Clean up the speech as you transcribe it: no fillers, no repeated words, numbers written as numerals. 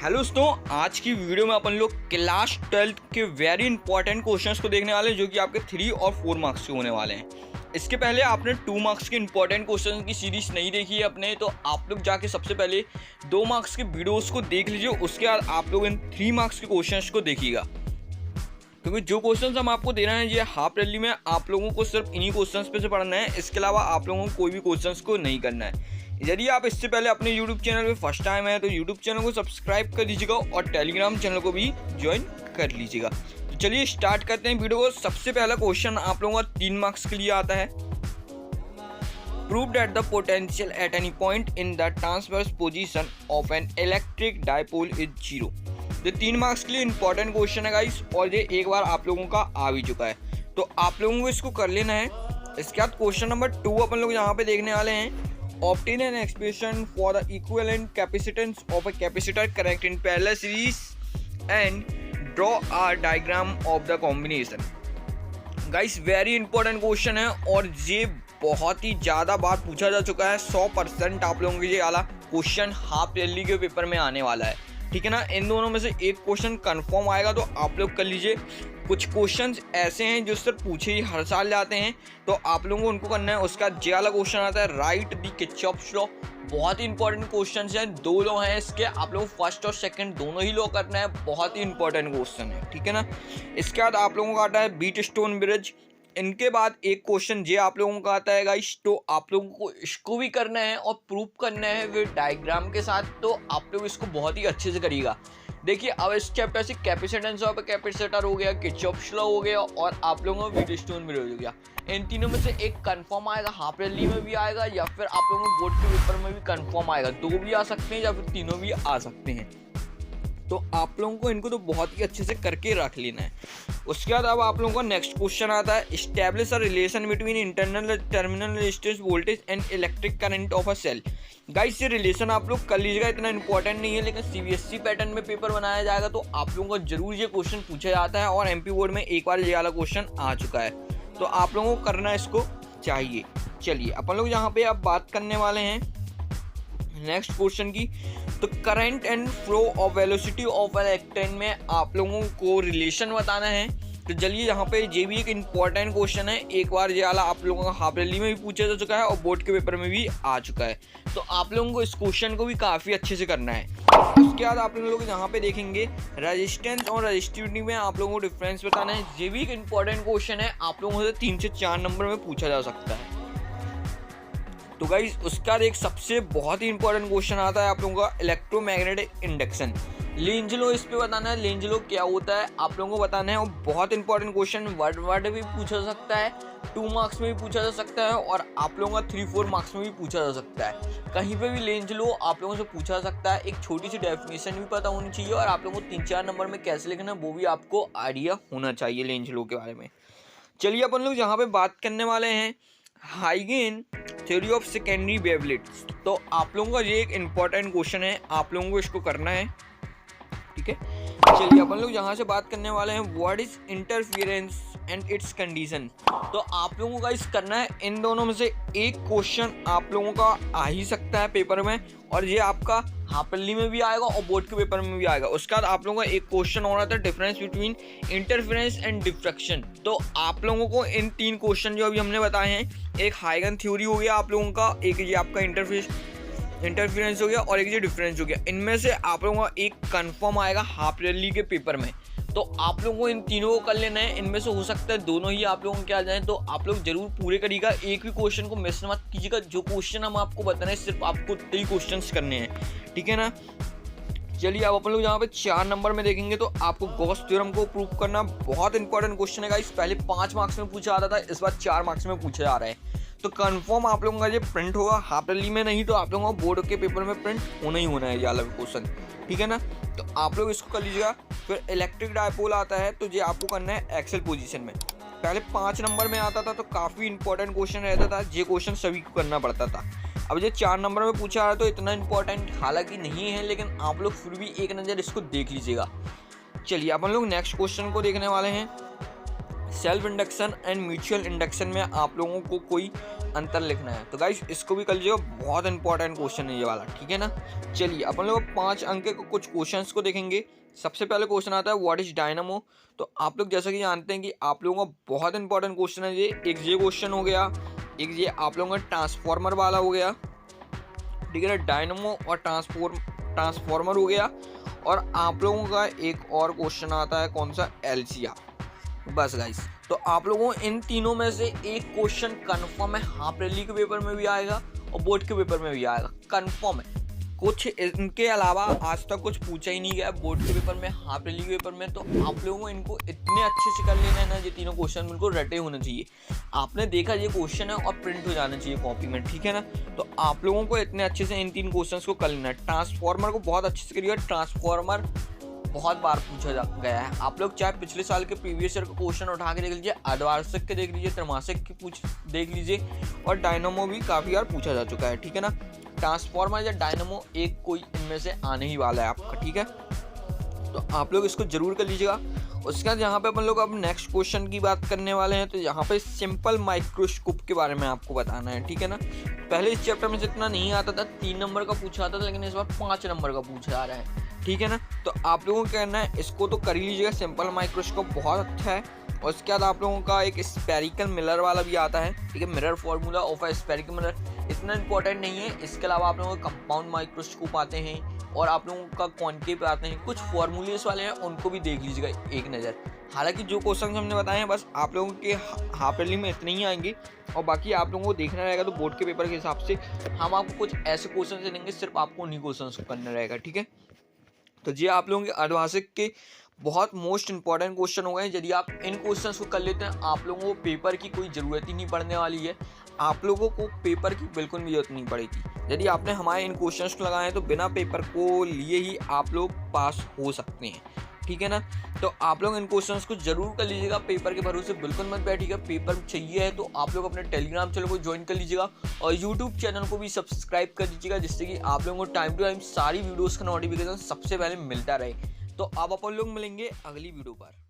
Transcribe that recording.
Hello दोस्तों, आज की वीडियो में अपन लोग क्लास 12 के वेरी इंपॉर्टेंट क्वेश्चंस को देखने वाले हैं जो कि आपके 3 और 4 मार्क्स के होने वाले हैं। इसके पहले आपने 2 मार्क्स के इंपॉर्टेंट क्वेश्चंस की सीरीज नहीं देखी है अपने, तो आप लोग जाके सबसे पहले 2 मार्क्स के वीडियोस को देख लीजिए। उसके बाद आप लोग इन 3 मार्क्स के क्वेश्चंस को देखिएगा, क्योंकि जो क्वेश्चंस हम आपको दे रहे हैं ये हाफ रैली में आप लोगों को सिर्फ इन्हीं क्वेश्चंस पे से पढ़ना है। इसके अलावा आप लोगों को कोई भी क्वेश्चंस को नहीं करना है। यदि आप इससे पहले अपने यूट्यूब चैनल पे फर्स्ट टाइम है तो यूट्यूब चैनल को सब्सक्राइब कर दीजिएगा और टेलीग्राम चैनल को भी ज्वाइन कर लीजिएगा। तो चलिए स्टार्ट करते हैं वीडियो को। सबसे पहला क्वेश्चन आप लोगों का 3 मार्क्स के लिए आता है। Prove that the potential at any point in the transverse position of an electric dipole is 0। ये 3 मार्क्स के लिए इंपॉर्टेंट क्वेश्चन है गाइस, और ये एक बार आप लोगों का आ भी चुका है, तो आप लोगों को इसको कर लेना है। इसके बाद क्वेश्चन नंबर 2 अपन लोग यहाँ पे देखने वाले हैं। Obtain an expression for the equivalent capacitance of a capacitor connect in parallel series and draw a diagram of the combination। Guys, very important question है और ये बहुत ही ज़्यादा बार पूछा जा चुका है। 100% आप लोगों के ये वाला क्वेश्चन हाफ ईयरली के पेपर में आने वाला है, ठीक है ना। इन दोनों में से एक क्वेश्चन कंफर्म आएगा, तो आप लोग कर लीजिए। कुछ क्वेश्चंस ऐसे हैं जो सिर्फ पूछे ही हर साल जाते हैं, तो आप लोगों को उनको करना है। उसका जे वाला क्वेश्चन आता है, राइट द किरचॉफ्स लॉ। बहुत ही इंपॉर्टेंट क्वेश्चन है, 2 लॉ हैं इसके, आप लोगों को फर्स्ट और सेकंड दोनों ही लॉ करना है। बहुत ही इंपॉर्टेंट क्वेश्चन है, ठीक है ना। इसके बाद आप लोगों का आता है बीट स्टोन ब्रिज। इनके बाद एक क्वेश्चन जे आप लोगों का आता है गाइस, तो आप लोगों को इसको भी करना है और प्रूफ करना है विद डायग्राम के साथ। तो आप लोग इसको बहुत ही अच्छे से करिएगा। देखिए, अब इस चैप्टर से कैपेसिटेंस ऑफ कैपेसिटर हो गया, किरचॉफ्स लॉ हो गया, और आप लोगों को बीट स्टोन ब्रिज हो गया। इन तीनों में से एक कंफर्म आएगा, हाफ रैली में भी आएगा, या फिर आप लोगों को बोर्ड के पेपर में भी कंफर्म आएगा। 2 भी आ सकते हैं या फिर तीनों भी आ सकते हैं। तो आप लोगों को इनको तो बहुत ही अच्छे से करके रख लेना है। उसके बाद अब आप लोगों का नेक्स्ट क्वेश्चन आता है, establish a relation between internal terminal resistance voltage and electric current of a cell. Guys, ये रिलेशन आप लोग कर लीजिएगा, इतना इंपॉर्टेंट नहीं है, लेकिन सीबीएसई पैटर्न में पेपर बनाया जाएगा तो आप लोगों को जरूर ये क्वेश्चन पूछा जाता है, और एमपी बोर्ड में एक बार ये वाला क्वेश्चन आ चुका है, तो आप लोगों को करना इसको चाहिए। चलिए अपन लोग यहाँ पे अब बात करने वाले हैं नेक्स्ट क्वेश्चन की। तो current and flow of velocity of electron में आप लोगों को रिलेशन बताना है। तो चलिए, यहाँ पे ये भी एक इम्पॉर्टेंट क्वेश्चन है। एक बार ये वाला आप लोगों का हाफ रैली में भी पूछा जा चुका है और बोर्ड के पेपर में भी आ चुका है, तो आप लोगों को इस क्वेश्चन को भी काफ़ी अच्छे से करना है। उसके बाद आप लोग यहाँ पे देखेंगे रेजिस्टेंस और रेजिस्टिविटी में आप लोगों को डिफरेंस बताना है। ये भी एक इम्पॉर्टेंट क्वेश्चन है, आप लोगों से 3 से 4 नंबर में पूछा जा सकता है। तो गाइस, उसका एक सबसे बहुत ही इंपॉर्टेंट क्वेश्चन आता है आप लोगों का इलेक्ट्रोमैग्नेटिक इंडक्शन। लेंज लॉ इस पे बताना है, लेंज लॉ क्या होता है आप लोगों को बताना है। और बहुत इंपॉर्टेंट क्वेश्चन, वर्ड भी पूछा जा सकता है, 2 मार्क्स में भी पूछा जा सकता है, और आप लोगों का 3-4 मार्क्स में भी पूछा जा सकता है। कहीं पे भी लेंज लॉ आप लोगों से पूछा जा सकता है। एक छोटी सी डेफिनेशन भी पता होनी चाहिए, और आप लोगों को 3-4 नंबर में कैसे लिखना है वो भी आपको आइडिया होना चाहिए लेंज लॉ के बारे में। चलिए अपन लोग यहाँ पे बात करने वाले हैं हाइगेन थ्योरी ऑफ सेकेंडरी वेवलेट्स। तो आप लोगों का ये एक इम्पॉर्टेंट क्वेश्चन है, आप लोगों को इसको करना है, ठीक है। चलिए अपन लोग यहाँ से बात करने वाले हैं what is interference and it's condition. तो आप लोगों का इस करना है, इन दोनों में से एक क्वेश्चन आप लोगों का आ ही सकता है पेपर में, और ये आपका हाफ रैली में भी आएगा और बोर्ड के पेपर में भी आएगा। उसके बाद आप लोगों का एक क्वेश्चन हो रहा था difference between interference and diffraction. तो आप लोगों को इन 3 क्वेश्चन जो अभी हमने बताए हैं, एक हाइगन थ्योरी हो गया आप लोगों का, एक ये आपका इंटरफेरेंस हो गया, और एक ये डिफरेंस हो गया। इनमें से आप लोगों का एक कंफर्म आएगा हाफ रैली के पेपर में, तो आप लोगों को इन तीनों को कर लेना है। इनमें से हो सकता है दोनों ही आप लोगों के आ जाएं, तो आप लोग जरूर पूरे करिएगा, एक भी क्वेश्चन को मिस मत कीजिएगा। जो क्वेश्चन हम आपको बता रहे हैं सिर्फ आपको 3 क्वेश्चन करने हैं, ठीक है ना। चलिए अब अपन लोग यहाँ पे 4 नंबर में देखेंगे, तो आपको गॉस थ्योरम को प्रूव करना बहुत इंपॉर्टेंट क्वेश्चन है गाइस। पहले 5 मार्क्स में पूछा जाता था, इस बार 4 मार्क्स में पूछा जा रहा है। तो कंफर्म आप लोगों का ये प्रिंट होगा हाफ रैली में, नहीं तो आप लोगों को बोर्ड के पेपर में प्रिंट होना ही होना है ये वाला क्वेश्चन, ठीक है ना। तो आप लोग इसको कर लीजिएगा। फिर इलेक्ट्रिक डायपोल आता है, तो ये आपको करना है एक्सेल पोजीशन में। पहले 5 नंबर में आता था, तो काफ़ी इंपॉर्टेंट क्वेश्चन रहता था, ये क्वेश्चन सभी को करना पड़ता था। अब ये 4 नंबर में पूछा है, तो इतना इंपॉर्टेंट हालांकि नहीं है, लेकिन आप लोग फिर भी एक नज़र इसको देख लीजिएगा। चलिए अपन लोग नेक्स्ट क्वेश्चन को देखने वाले हैं। Self induction and mutual induction में आप लोगों को कोई अंतर लिखना है। तो गाइस इसको भी कर लीजिएगा, बहुत इंपॉर्टेंट क्वेश्चन है ये वाला, ठीक है ना। चलिए अपन लोग 5 अंक के कुछ क्वेश्चंस को देखेंगे। सबसे पहले क्वेश्चन आता है व्हाट इज डायनामो। तो आप लोग जैसा कि जानते हैं कि आप लोगों का बहुत इंपॉर्टेंट क्वेश्चन है ये। एक ये क्वेश्चन हो गया, एक ये आप लोगों का ट्रांसफार्मर वाला हो गया, ठीक है ना। डायनामो और ट्रांसफार्मर हो गया, और आप लोगों का एक और क्वेश्चन आता है कौन सा, एलसीआर। बस गाइस, तो आप लोगों को इन तीनों में से एक क्वेश्चन कंफर्म है, हाफ रैली के पेपर में भी आएगा और बोर्ड के पेपर में भी आएगा, कंफर्म है। कुछ इनके अलावा आज तक कुछ पूछा ही नहीं गया बोर्ड के पेपर में, हाफ रैली के पेपर में। तो आप लोगों को इनको इतने अच्छे से कर लेना है ना, ये तीनों क्वेश्चन बिल्कुल रटे होने चाहिए। आपने देखा ये क्वेश्चन है और प्रिंट हो जाना चाहिए कॉपी में, ठीक है ना। तो आप लोगों को इतने अच्छे से इन 3 क्वेश्चन को कर लेना है। ट्रांसफार्मर को बहुत अच्छे से करिएगा, ट्रांसफार्मर बहुत बार पूछा गया है। आप लोग चाहे पिछले साल के प्रीवियस ईयर का क्वेश्चन उठा के देख लीजिए, अर्धवार्षिक के देख लीजिए, त्रैमासिक के देख लीजिए, और डायनामो भी काफ़ी बार पूछा जा चुका है, ठीक है ना। ट्रांसफार्मर या डायनामो एक कोई इनमें से आने ही वाला है आपका, ठीक है। तो आप लोग इसको जरूर कर लीजिएगा। उसके बाद यहाँ पे अपन लोग अब नेक्स्ट क्वेश्चन की बात करने वाले हैं। तो यहाँ पे सिंपल माइक्रोस्कोप के बारे में आपको बताना है, ठीक है ना। पहले इस चैप्टर में से इतना नहीं आता था, 3 नंबर का पूछा आता था, लेकिन इस बार 5 नंबर का पूछा जा रहा है, ठीक है ना। तो आप लोगों को करना है, इसको तो कर ही लीजिएगा, सिंपल माइक्रोस्कोप बहुत अच्छा है। और उसके बाद आप लोगों का एक स्पेरिकल मिरर वाला भी आता है, ठीक है, mirror formula of a spherical mirror, इतना इंपॉर्टेंट नहीं है। इसके अलावा आप लोगों को कंपाउंड माइक्रोस्कोप आते हैं, और आप लोगों का कॉन्केव आते हैं, कुछ फॉर्मूलेस वाले हैं, उनको भी देख लीजिएगा एक नज़र। हालांकि जो क्वेश्चन हमने बताए हैं बस आप लोगों के हाफ रैली में इतने ही आएंगे, और बाकी आप लोगों को देखना रहेगा। तो बोर्ड के पेपर के हिसाब से हम आपको कुछ ऐसे क्वेश्चन देंगे, सिर्फ आपको उन्हीं क्वेश्चन को करना रहेगा, ठीक है। तो ये आप लोगों के अर्धवार्षिक के बहुत मोस्ट इंपॉर्टेंट क्वेश्चन हो गए। यदि आप इन क्वेश्चंस को कर लेते हैं, आप लोगों को पेपर की कोई ज़रूरत ही नहीं पड़ने वाली है। आप लोगों को पेपर की बिल्कुल भी जरूरत नहीं पड़ेगी। यदि आपने हमारे इन क्वेश्चंस को लगाए हैं तो बिना पेपर को लिए ही आप लोग पास हो सकते हैं, ठीक है ना। तो आप लोग इन क्वेश्चंस को जरूर कर लीजिएगा, पेपर के भरोसे बिल्कुल मत बैठिएगा। पेपर चाहिए है तो आप लोग अपने टेलीग्राम चैनल को ज्वाइन कर लीजिएगा, और यूट्यूब चैनल को भी सब्सक्राइब कर दीजिएगा, जिससे कि आप लोगों को टाइम टू टाइम सारी वीडियोज़ का नोटिफिकेशन सबसे पहले मिलता रहे। तो अब अपन लोग मिलेंगे अगली वीडियो पर।